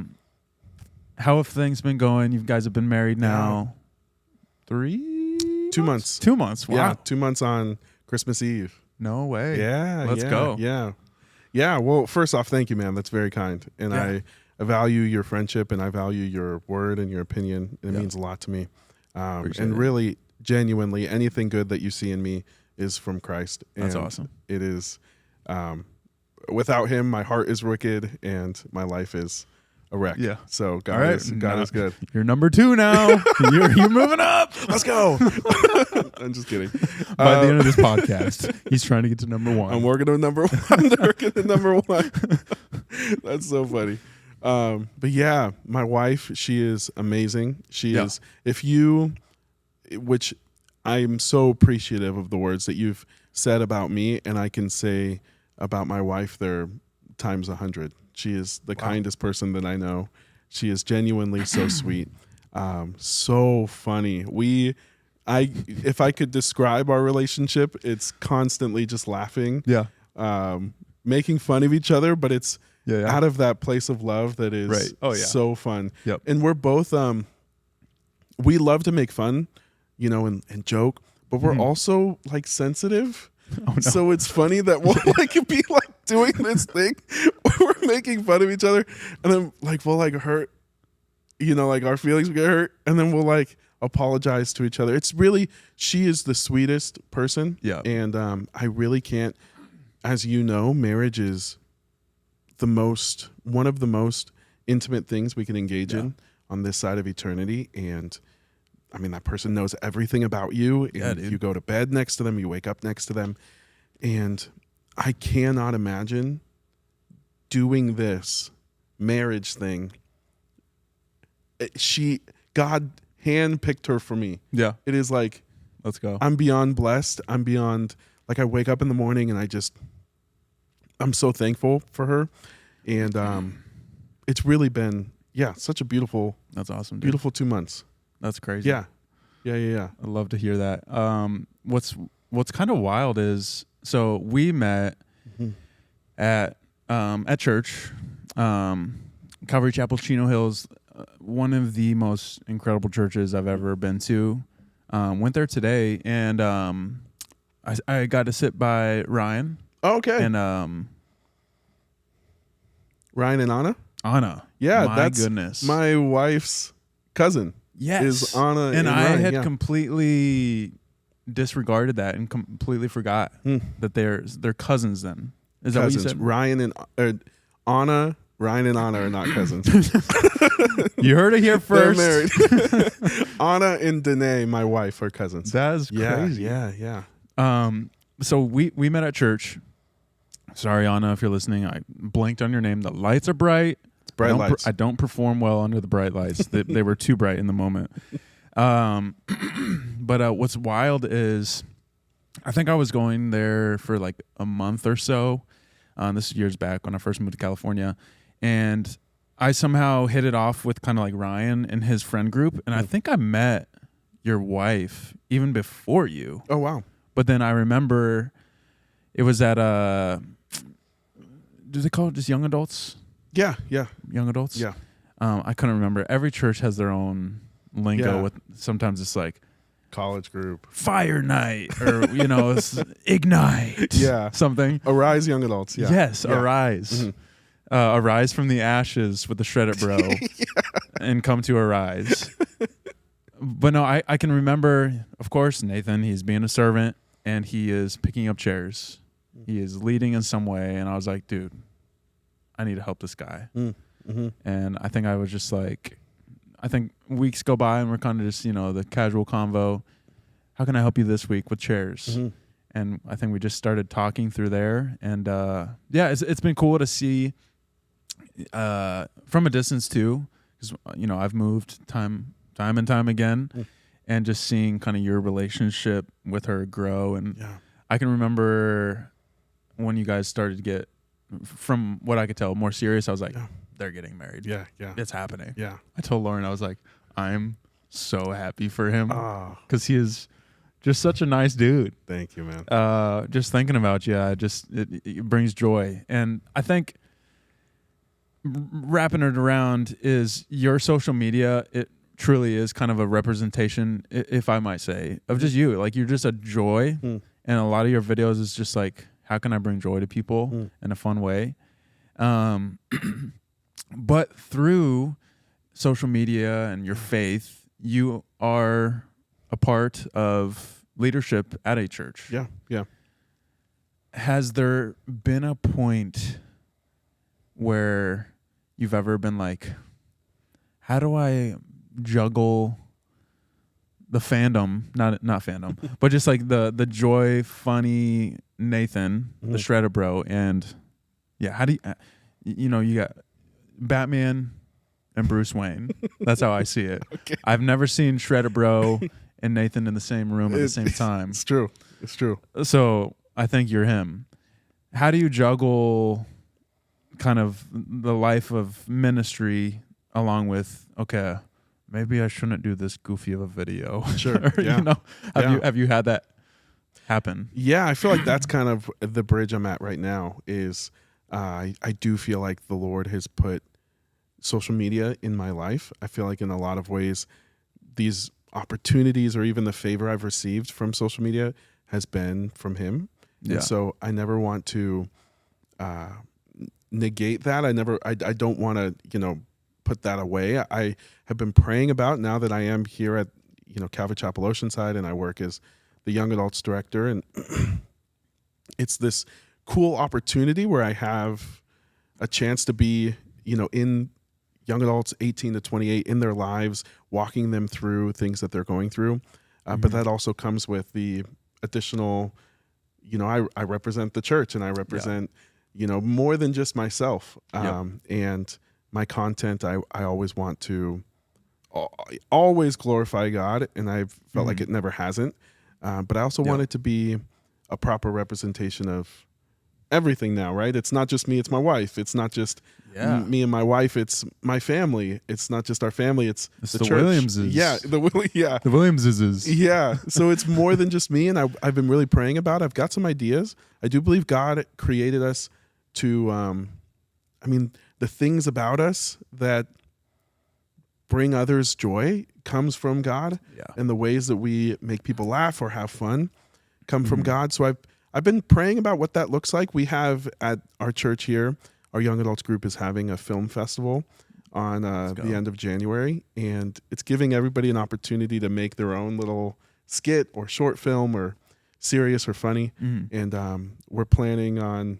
Speaker 1: have things been going? You guys have been married now 2 months. 2 months. Wow.
Speaker 2: Yeah, 2 months on Christmas Eve.
Speaker 1: No way.
Speaker 2: Yeah.
Speaker 1: Let's go.
Speaker 2: Yeah. Well, first off, thank you, man. That's very kind. And I value your friendship, and I value your word and your opinion. It means a lot to me.
Speaker 1: Appreciate
Speaker 2: And
Speaker 1: it.
Speaker 2: really, genuinely, anything good that you see in me is from Christ.
Speaker 1: That's
Speaker 2: And
Speaker 1: awesome.
Speaker 2: It is. Without him, my heart is wicked and my life is a wreck.
Speaker 1: Yeah.
Speaker 2: So God
Speaker 1: All right.
Speaker 2: is God is good.
Speaker 1: You're number 2 now. you're moving up.
Speaker 2: Let's go. I'm just kidding.
Speaker 1: By the end of this podcast, he's trying to get to number 1.
Speaker 2: I'm working on number 1. I'm working on number 1. That's so funny. But yeah, my wife, she is amazing. She is, which I'm so appreciative of the words that you've said about me, and I can say about my wife, they're times 100. She is the kindest person that I know. She is genuinely so sweet. So funny. If I could describe our relationship, it's constantly just laughing, making fun of each other, but it's out of that place of love that is so fun.
Speaker 1: Yep.
Speaker 2: And we're both, we love to make fun, and joke, but we're also like sensitive.
Speaker 1: Oh, no.
Speaker 2: So it's funny that we'll like be like doing this thing where we're making fun of each other, and then like we'll like hurt, like our feelings will get hurt, and then we'll like apologize to each other. It's really, she is the sweetest person.
Speaker 1: Yeah.
Speaker 2: And I really can't, as you know, marriage is one of the most intimate things we can engage in on this side of eternity. And I mean, that person knows everything about you. And you go to bed next to them, you wake up next to them. And I cannot imagine doing this marriage thing. God handpicked her for me.
Speaker 1: Yeah.
Speaker 2: It is like,
Speaker 1: Let's go.
Speaker 2: I'm beyond blessed. I'm beyond, like, I wake up in the morning and I'm so thankful for her. And it's really been, such a beautiful,
Speaker 1: That's awesome, dude.
Speaker 2: beautiful 2 months.
Speaker 1: That's crazy.
Speaker 2: Yeah.
Speaker 1: I love to hear that. What's kind of wild is, so we met at church, Calvary Chapel, Chino Hills, one of the most incredible churches I've ever been to. Went there today, and I got to sit by Ryan.
Speaker 2: Oh, okay.
Speaker 1: And
Speaker 2: Ryan and Anna?
Speaker 1: Anna.
Speaker 2: Yeah,
Speaker 1: my
Speaker 2: that's
Speaker 1: goodness.
Speaker 2: my wife's cousin.
Speaker 1: Yes.
Speaker 2: Is Anna
Speaker 1: and I
Speaker 2: Ryan,
Speaker 1: had completely disregarded that and completely forgot that they're cousins then. Is that what you said?
Speaker 2: Ryan and Anna are not cousins.
Speaker 1: You heard it here first.
Speaker 2: They're married. Anna and Danae, my wife, are cousins.
Speaker 1: That is crazy.
Speaker 2: Yeah.
Speaker 1: So we met at church. Sorry, Anna, if you're listening. I blinked on your name. The lights are bright.
Speaker 2: It's bright lights.
Speaker 1: I don't perform well under the bright lights. They were too bright in the moment. But what's wild is I think I was going there for like a month or so. This is years back when I first moved to California. And I somehow hit it off with kind of like Ryan and his friend group. And I think I met your wife even before you.
Speaker 2: Oh, wow.
Speaker 1: But then I remember it was at do they call it just young adults?
Speaker 2: Yeah.
Speaker 1: Young adults?
Speaker 2: Yeah.
Speaker 1: I couldn't remember. Every church has their own lingo.
Speaker 2: Yeah.
Speaker 1: With sometimes it's like
Speaker 2: College group.
Speaker 1: fire night or it's ignite.
Speaker 2: Yeah.
Speaker 1: Something.
Speaker 2: Arise, young adults. Yeah.
Speaker 1: Yes,
Speaker 2: Yeah.
Speaker 1: arise.
Speaker 2: Mm-hmm.
Speaker 1: Arise from the ashes with the Shred It Bro and come to arise. But no, I can remember, of course, Nathan, he's being a servant and he is picking up chairs. He is leading in some way. And I was like, dude, I need to help this guy.
Speaker 2: Mm-hmm.
Speaker 1: And I think I was just like, I think weeks go by and we're kind of just, the casual convo. How can I help you this week with chairs?
Speaker 2: Mm-hmm.
Speaker 1: And I think we just started talking through there. And it's been cool to see from a distance too, because I've moved time and time again, and just seeing kind of your relationship with her grow. And I can remember when you guys started to get, from what I could tell, more serious. I was like, they're getting married.
Speaker 2: Yeah.
Speaker 1: It's happening.
Speaker 2: Yeah.
Speaker 1: I told Lauren, I was like, I'm so happy for him
Speaker 2: Oh,
Speaker 1: because he is just such a nice dude.
Speaker 2: thank you, man.
Speaker 1: Just thinking about you, it brings joy. And I think wrapping it around is your social media. It truly is kind of a representation, if I might say, of just you. Like, you're just a joy. And a lot of your videos is just like, how can I bring joy to people in a fun way? But through social media and your faith, you are a part of leadership at a church.
Speaker 2: Yeah. Yeah.
Speaker 1: Has there been a point where you've ever been like, how do I juggle the fandom, not fandom, but just like the joy, funny Nathan, the shredder bro, and yeah, how do you know, you got Batman and Bruce Wayne. That's how I see it.
Speaker 2: Okay.
Speaker 1: I've never seen shredder bro and Nathan in the same room at the same time.
Speaker 2: It's true. It's true.
Speaker 1: So I think you're him. How do you juggle kind of the life of ministry along with, okay, maybe I shouldn't do this goofy of a video.
Speaker 2: Sure.
Speaker 1: Or,
Speaker 2: Yeah.
Speaker 1: you know,
Speaker 2: Yeah.
Speaker 1: have you had that happen?
Speaker 2: Yeah, I feel like that's kind of the bridge I'm at right now is I do feel like the Lord has put social media in my life. I feel like in a lot of ways, these opportunities or even the favor I've received from social media has been from him.
Speaker 1: Yeah.
Speaker 2: And so I never want to negate that. I don't want to, you know, put that away. I have been praying about, now that I am here at, you know, Calvary Chapel Oceanside, and I work as the young adults director, and it's this cool opportunity where I have a chance to be, you know, in young adults 18 to 28 in their lives, walking them through things that they're going through. But that also comes with the additional, you know, I represent the church, and I represent, you know, more than just myself. And my content, I always want to always glorify God, and I've felt like it never hasn't. But I also want it to be a proper representation of everything now, right? It's not just me, it's my wife. It's not just me and my wife, it's my family. It's not just our family, it's the church.
Speaker 1: Williamses.
Speaker 2: Yeah, the
Speaker 1: Williamses.
Speaker 2: Yeah, so it's more than just me, and I've been really praying about it. I've got some ideas. I do believe God created us to, the things about us that bring others joy comes from God, and the ways that we make people laugh or have fun come from God. So I've been praying about what that looks like. We have at our church here, our young adults group is having a film festival on the end of January, and it's giving everybody an opportunity to make their own little skit or short film or serious or funny. And we're planning on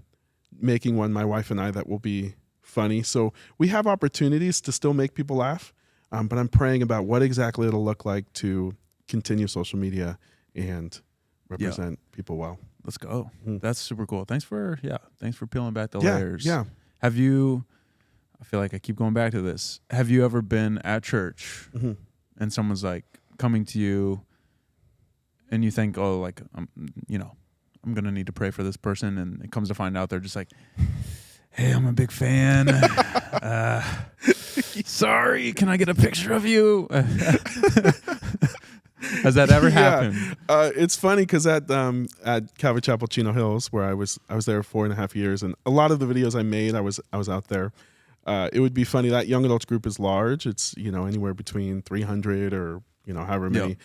Speaker 2: making one, my wife and I, that will be funny. So we have opportunities to still make people laugh, but I'm praying about what exactly it'll look like to continue social media and represent people well.
Speaker 1: Let's go. That's super cool. Thanks for peeling back the layers.
Speaker 2: Yeah.
Speaker 1: Have you, I feel like I keep going back to this. Have you ever been at church and someone's like coming to you and you think, oh, like, you know, I'm going to need to pray for this person. And it comes to find out they're just like, hey, I'm a big fan. Sorry, can I get a picture of you? Has that ever happened?
Speaker 2: It's funny because at Calvary Chapel Chino Hills, where I was there 4.5 years, and a lot of the videos I made, I was out there. It would be funny. That young adults group is large. It's, you know, anywhere between 300 or, you know, however many.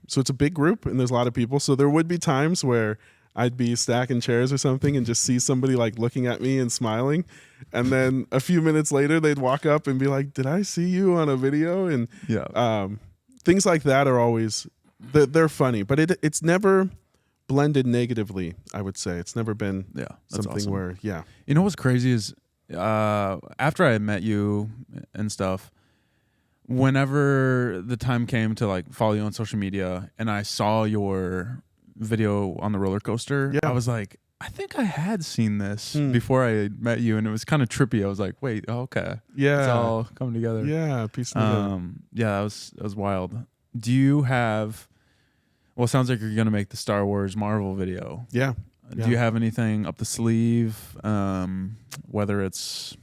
Speaker 2: So it's a big group, and there's a lot of people. So there would be times where I'd be stacking chairs or something and just see somebody like looking at me and smiling. And then a few minutes later, they'd walk up and be like, did I see you on a video? And things like that are always, they're funny, but it's never blended negatively, I would say. It's never been something
Speaker 1: awesome.
Speaker 2: where,
Speaker 1: You know what's crazy is after I met you and stuff, whenever the time came to like follow you on social media and I saw your video on the roller coaster, I was like, I think I had seen this before I met you, and it was kind of trippy. I was like, wait, okay. It's all coming together.
Speaker 2: Yeah, piece together.
Speaker 1: That was wild. Do you have, well, it sounds like you're going to make the Star Wars Marvel video.
Speaker 2: Yeah.
Speaker 1: Do you have anything up the sleeve, whether it's,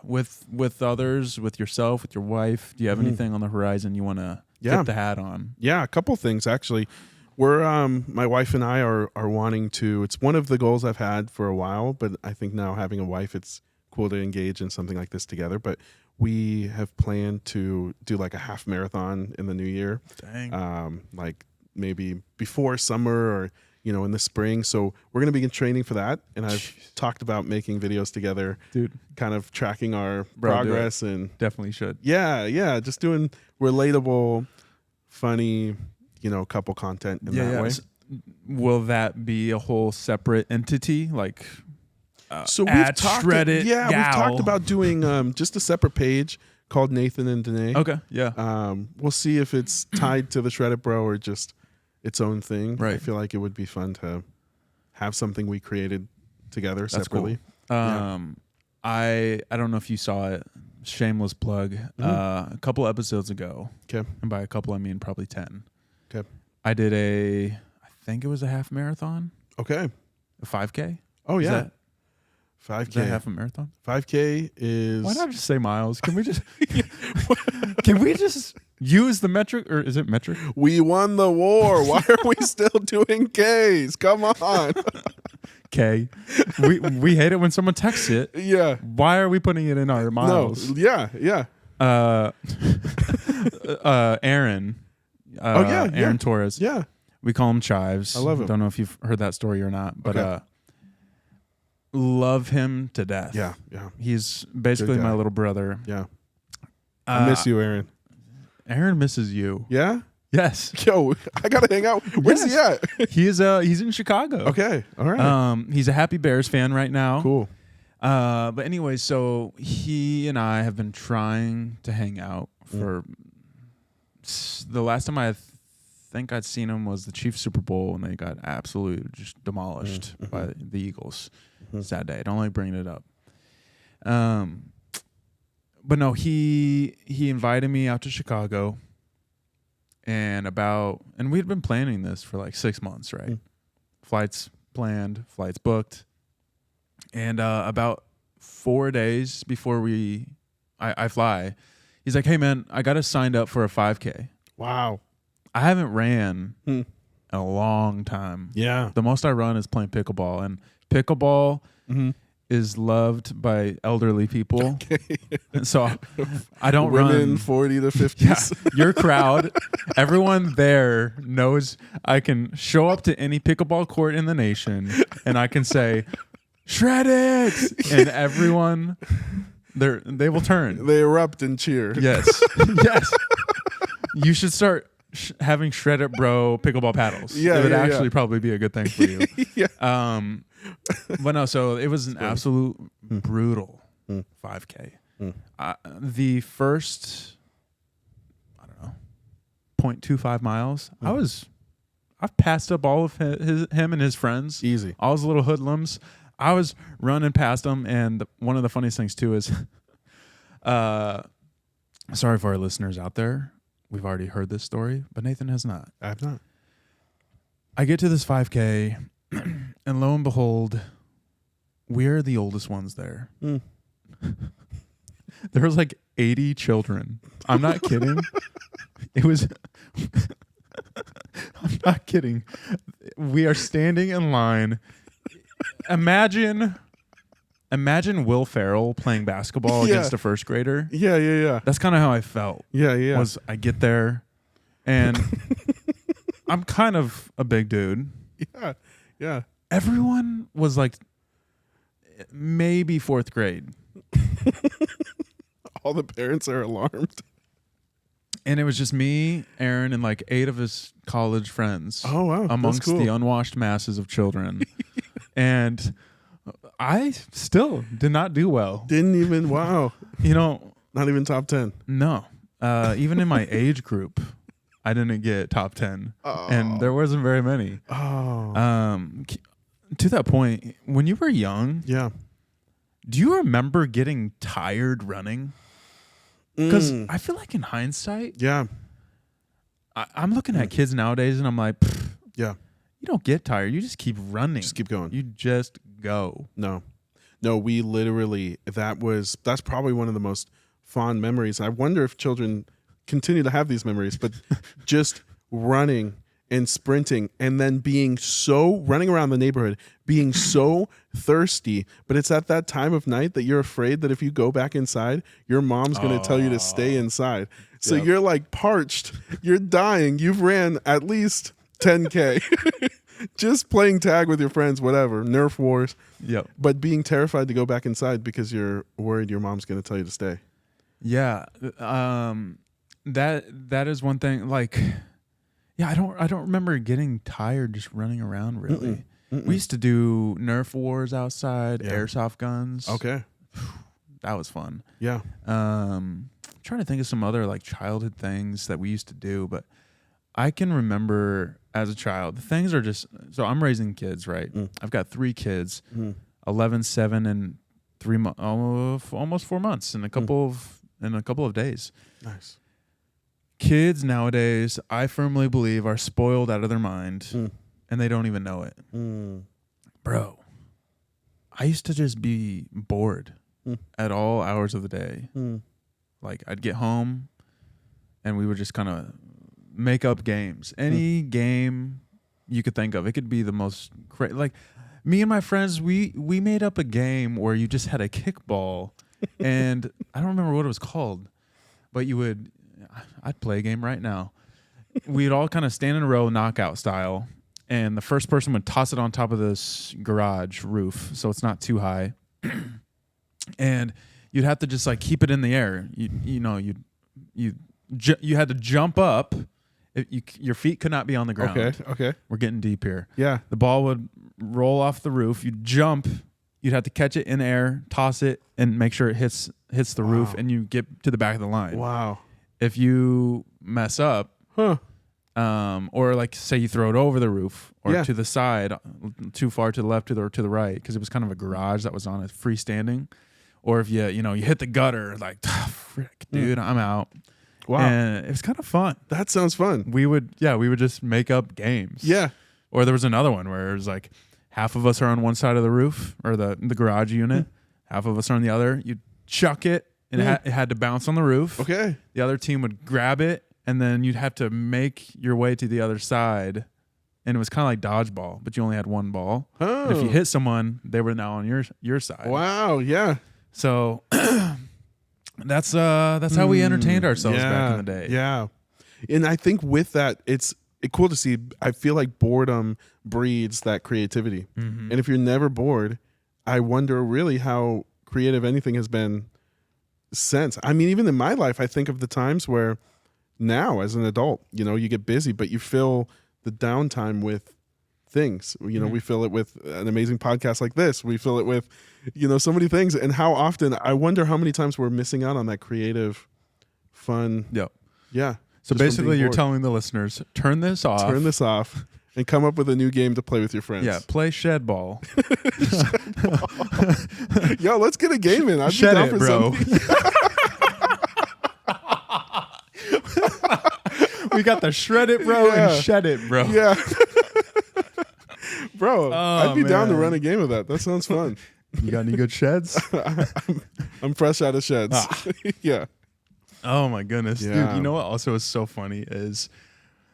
Speaker 1: with others, with yourself, with your wife? Do you have anything on the horizon you want to tip the hat on?
Speaker 2: Yeah, a couple things, actually. We're my wife and I are wanting to, it's one of the goals I've had for a while, but I think now having a wife, it's cool to engage in something like this together. But we have planned to do like a half marathon in the new year.
Speaker 1: Dang.
Speaker 2: Like maybe before summer or in the spring. So we're going to begin training for that. And I've talked about making videos together,
Speaker 1: dude,
Speaker 2: kind of tracking our
Speaker 1: Bro,
Speaker 2: progress. And
Speaker 1: definitely should.
Speaker 2: Yeah. Just doing relatable, funny, couple content in that way.
Speaker 1: Will that be a whole separate entity? Like,
Speaker 2: so we've
Speaker 1: at
Speaker 2: talked,
Speaker 1: Shreddit
Speaker 2: we've
Speaker 1: Gal.
Speaker 2: talked about doing just a separate page called Nathan and Danae.
Speaker 1: Okay, yeah.
Speaker 2: We'll see if it's tied to the Shreddit Bro or just its own thing.
Speaker 1: Right.
Speaker 2: I feel like it would be fun to have something we created together
Speaker 1: That's
Speaker 2: separately.
Speaker 1: Cool.
Speaker 2: Yeah.
Speaker 1: I don't know if you saw it. Shameless plug. A couple episodes ago.
Speaker 2: Okay.
Speaker 1: And by a couple, I mean probably 10.
Speaker 2: Okay.
Speaker 1: I did I think it was a half marathon.
Speaker 2: Okay.
Speaker 1: A 5K.
Speaker 2: Oh
Speaker 1: Is
Speaker 2: yeah.
Speaker 1: that
Speaker 2: 5K.
Speaker 1: Is that half a marathon?
Speaker 2: 5K is.
Speaker 1: Why not just say miles? Can we just can we just use the metric, or is it metric?
Speaker 2: We won the war. Why are we still doing Ks? Come on.
Speaker 1: K. We hate it when someone texts it.
Speaker 2: Yeah.
Speaker 1: Why are we putting it in our miles?
Speaker 2: No. Yeah.
Speaker 1: Aaron. Aaron Torres.
Speaker 2: Yeah.
Speaker 1: We call him Chives.
Speaker 2: I love him.
Speaker 1: Don't know if you've heard that story or not, but
Speaker 2: Okay.
Speaker 1: Love him to death.
Speaker 2: Yeah.
Speaker 1: He's basically
Speaker 2: Good guy.
Speaker 1: my little brother.
Speaker 2: Yeah. I miss you, Aaron.
Speaker 1: Aaron misses you.
Speaker 2: Yeah?
Speaker 1: Yes.
Speaker 2: Yo, I gotta hang out. Where's he at?
Speaker 1: He's in Chicago.
Speaker 2: Okay. All right.
Speaker 1: He's a happy Bears fan right now.
Speaker 2: Cool.
Speaker 1: But anyway, so he and I have been trying to hang out for the last time I think I'd seen him was the Chiefs Super Bowl, and they got absolutely just demolished by the Eagles. Sad day. Don't like bringing it up. But no, he invited me out to Chicago, and we'd been planning this for like 6 months, right? Flights planned, flights booked, and about 4 days before I fly, he's like, "Hey man, I got us signed up for a 5K."
Speaker 2: Wow.
Speaker 1: I haven't ran in a long time.
Speaker 2: Yeah.
Speaker 1: The most I run is playing pickleball, and pickleball is loved by elderly people. And so I don't
Speaker 2: Women
Speaker 1: run
Speaker 2: 40 to 50s.
Speaker 1: Yeah, your crowd, everyone there knows I can show up to any pickleball court in the nation and I can say, "Shred it!" And everyone, they will turn.
Speaker 2: They erupt and cheer.
Speaker 1: Yes. Yes. You should start having Shred It Bro pickleball paddles.
Speaker 2: Yeah,
Speaker 1: it would
Speaker 2: yeah,
Speaker 1: actually
Speaker 2: yeah.
Speaker 1: probably be a good thing for you.
Speaker 2: Yeah.
Speaker 1: But no, so it was an absolute brutal 5K. The first, I don't know, 0.25 miles, I've passed up all of him and his friends.
Speaker 2: Easy.
Speaker 1: All his little hoodlums. I was running past them, and one of the funniest things too is, sorry for our listeners out there. We've already heard this story, but Nathan has not.
Speaker 2: I have not.
Speaker 1: I get to this 5K, and lo and behold, we're the oldest ones there. There was like 80 children. I'm not kidding. It was... I'm not kidding. We are standing in line. Imagine Will Ferrell playing basketball against a first grader.
Speaker 2: Yeah.
Speaker 1: That's kind of how I felt.
Speaker 2: Yeah.
Speaker 1: Was I get there, and I'm kind of a big dude.
Speaker 2: Yeah.
Speaker 1: Everyone was like maybe fourth grade.
Speaker 2: All the parents are alarmed.
Speaker 1: And it was just me, Aaron, and like 8 of his college friends.
Speaker 2: Oh, wow.
Speaker 1: Amongst
Speaker 2: That's cool.
Speaker 1: the unwashed masses of children. And I still did not do well.
Speaker 2: Didn't even, wow. Not even top 10.
Speaker 1: No. Even in my age group, I didn't get top 10.
Speaker 2: Oh.
Speaker 1: And there wasn't very many.
Speaker 2: Oh.
Speaker 1: To that point, when you were young,
Speaker 2: Yeah.
Speaker 1: do you remember getting tired running? Because I feel like in hindsight,
Speaker 2: Yeah.
Speaker 1: I'm looking at kids nowadays and I'm like,
Speaker 2: Yeah.
Speaker 1: you don't get tired. You just keep running.
Speaker 2: Just keep going.
Speaker 1: You just go.
Speaker 2: No, we literally, that's probably one of the most fond memories. I wonder if children continue to have these memories, but just running and sprinting and then running around the neighborhood, being so thirsty. But it's at that time of night that you're afraid that if you go back inside, your mom's going to tell you to stay inside. So you're like parched, you're dying. You've ran at least 10K just playing tag with your friends, whatever, Nerf wars,
Speaker 1: Yep.
Speaker 2: but being terrified to go back inside because you're worried your mom's going to tell you to stay.
Speaker 1: Yeah. That is one thing. Like, yeah, I don't remember getting tired just running around. Really, we used to do Nerf wars outside, airsoft guns.
Speaker 2: Okay,
Speaker 1: that was fun.
Speaker 2: yeah.
Speaker 1: Trying to think of some other like childhood things that we used to do, but I can remember as a child, the things are just, so I'm raising kids, right? I've got 3 kids, 11, 7, and 3 months, almost 4 months in a couple of days.
Speaker 2: Nice.
Speaker 1: Kids nowadays, I firmly believe, are spoiled out of their mind, and they don't even know it. Bro, I used to just be bored at all hours of the day. Like, I'd get home, and we would just kind of make up games. Any game you could think of. It could be the most crazy. Like, me and my friends, we made up a game where you just had a kickball, and I don't remember what it was called, but I'd play a game right now. We'd all kind of stand in a row, knockout style, and the first person would toss it on top of this garage roof, so it's not too high, and you'd have to just like keep it in the air. You had to jump up. Your feet could not be on the ground.
Speaker 2: Okay.
Speaker 1: We're getting deep here.
Speaker 2: Yeah.
Speaker 1: The ball would roll off the roof. You'd jump. You'd have to catch it in air, toss it, and make sure it hits the roof, and you get to the back of the line.
Speaker 2: Wow.
Speaker 1: If you mess up, or like say you throw it over the roof or to the side, too far to the left to the right, because it was kind of a garage that was on a freestanding, or if you hit the gutter, like frick, dude, I'm out.
Speaker 2: Wow.
Speaker 1: And it was kind of fun.
Speaker 2: That sounds fun.
Speaker 1: We would just make up games.
Speaker 2: Yeah.
Speaker 1: Or there was another one where it was like half of us are on one side of the roof or the garage unit, half of us are on the other. You'd chuck it, and it had to bounce on the roof.
Speaker 2: Okay.
Speaker 1: The other team would grab it, and then you'd have to make your way to the other side. And it was kind of like dodgeball, but you only had one ball.
Speaker 2: Oh.
Speaker 1: And if you hit someone, they were now on your side.
Speaker 2: Wow. Yeah.
Speaker 1: So that's how we entertained ourselves back in the day.
Speaker 2: Yeah. And I think with that, it's cool to see. I feel like boredom breeds that creativity. And if you're never bored, I wonder really how creative anything has been since. I mean, even in my life, I think of the times where now as an adult, you get busy, but you fill the downtime with things. We fill it with an amazing podcast like this. We fill it with, so many things. And how often, I wonder how many times we're missing out on that creative, fun.
Speaker 1: Yep.
Speaker 2: Yeah.
Speaker 1: So basically, you're telling the listeners, turn this off,
Speaker 2: and come up with a new game to play with your friends.
Speaker 1: Yeah, play shed ball.
Speaker 2: Yo, let's get a game in. I'd be
Speaker 1: Shed
Speaker 2: down
Speaker 1: it,
Speaker 2: for
Speaker 1: bro.
Speaker 2: something.
Speaker 1: We got the shred it, bro, and shed it, bro.
Speaker 2: Yeah. Bro, I'd be down to
Speaker 1: man.
Speaker 2: run a game of that. That sounds fun.
Speaker 1: You got any good sheds?
Speaker 2: I'm fresh out of sheds. Yeah.
Speaker 1: Oh my goodness,
Speaker 2: Yeah.
Speaker 1: dude! You know what also is so funny is,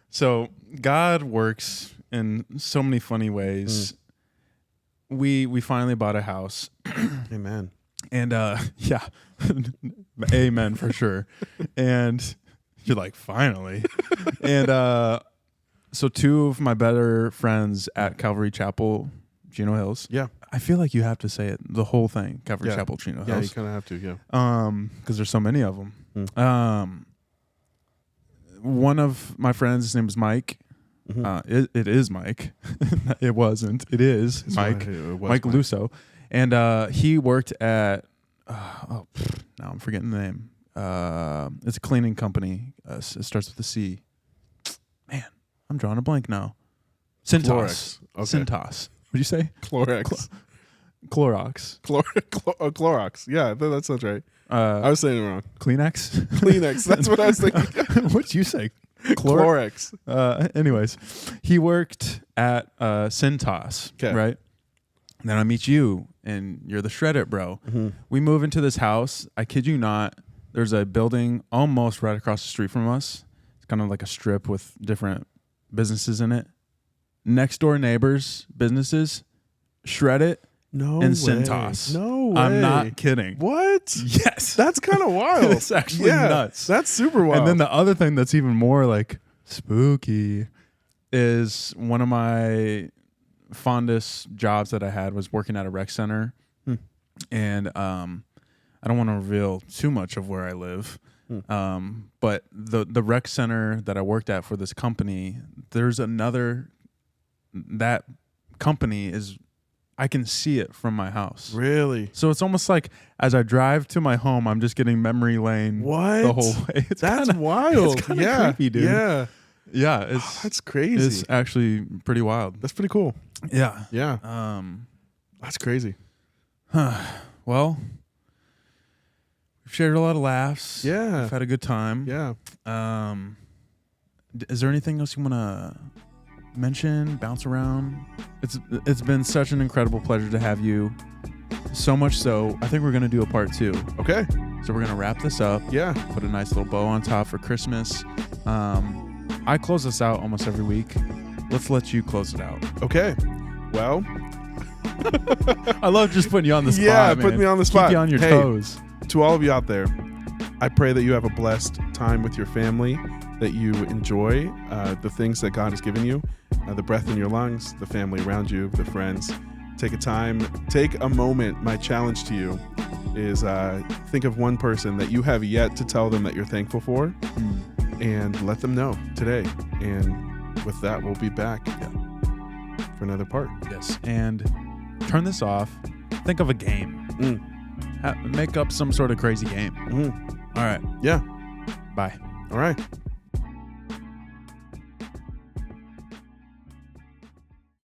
Speaker 1: so God works in so many funny ways. We finally bought a house.
Speaker 2: Amen.
Speaker 1: And yeah, amen for sure. And you're like, finally. And so 2 of my better friends at Calvary Chapel, Chino Hills.
Speaker 2: Yeah.
Speaker 1: I feel like you have to say it, the whole thing, Calvary Chapel, Chino Hills.
Speaker 2: Yeah, you kind of have to, yeah.
Speaker 1: Because there's so many of them. One of my friends, his name is Mike. It is Mike. It wasn't. It is Mike. Mike Lusso. And he worked at, now I'm forgetting the name. It's a cleaning company. It starts with a C. Man, I'm drawing a blank now. Cintas.
Speaker 2: Okay.
Speaker 1: Cintas. What'd you say?
Speaker 2: Clorox.
Speaker 1: Clorox.
Speaker 2: Clorox. Yeah, that sounds right. I was saying it wrong.
Speaker 1: Kleenex?
Speaker 2: Kleenex. That's what I was thinking.
Speaker 1: What'd you say?
Speaker 2: Clorox.
Speaker 1: Anyways, he worked at Cintas, right? And then I meet you, and you're the shred it, bro. We move into this house. I kid you not. There's a building almost right across the street from us. It's kind of like a strip with different businesses in it. Next door neighbors, businesses, shred it, and Cintas.
Speaker 2: No way.
Speaker 1: I'm not kidding.
Speaker 2: What?
Speaker 1: Yes.
Speaker 2: That's kind of wild.
Speaker 1: It's actually nuts.
Speaker 2: That's super wild.
Speaker 1: And then the other thing that's even more like spooky is one of my fondest jobs that I had was working at a rec center. And I don't want to reveal too much of where I live. But the rec center that I worked at for this company, there's another, that company is, I can see it from my house.
Speaker 2: Really?
Speaker 1: So it's almost like as I drive to my home, I'm just getting memory lane the whole way.
Speaker 2: That's wild.
Speaker 1: It's kind of creepy, dude.
Speaker 2: Yeah.
Speaker 1: Yeah.
Speaker 2: That's crazy.
Speaker 1: It's actually pretty wild.
Speaker 2: That's pretty cool.
Speaker 1: Yeah.
Speaker 2: Yeah. That's crazy.
Speaker 1: Well, we've shared a lot of laughs.
Speaker 2: Yeah.
Speaker 1: We've had a good time.
Speaker 2: Yeah.
Speaker 1: Is there anything else you want to mention, bounce around? It's been such an incredible pleasure to have you. So much so, I think we're going to do a part 2.
Speaker 2: Okay.
Speaker 1: So we're going to wrap this up.
Speaker 2: Yeah.
Speaker 1: Put a nice little bow on top for Christmas. I close this out almost every week. Let's let you close it out.
Speaker 2: Okay. Well,
Speaker 1: I love just putting you on the spot.
Speaker 2: Yeah,
Speaker 1: man.
Speaker 2: put me on the spot.
Speaker 1: Keep you on your toes.
Speaker 2: To all of you out there, I pray that you have a blessed time with your family, that you enjoy the things that God has given you, the breath in your lungs, the family around you, the friends. Take a moment. My challenge to you is think of one person that you have yet to tell them that you're thankful for, and let them know today. And with that, we'll be back for another part.
Speaker 1: Yes. And turn this off. Think of a game. Make up some sort of crazy game. All right.
Speaker 2: Yeah.
Speaker 1: Bye.
Speaker 2: All right.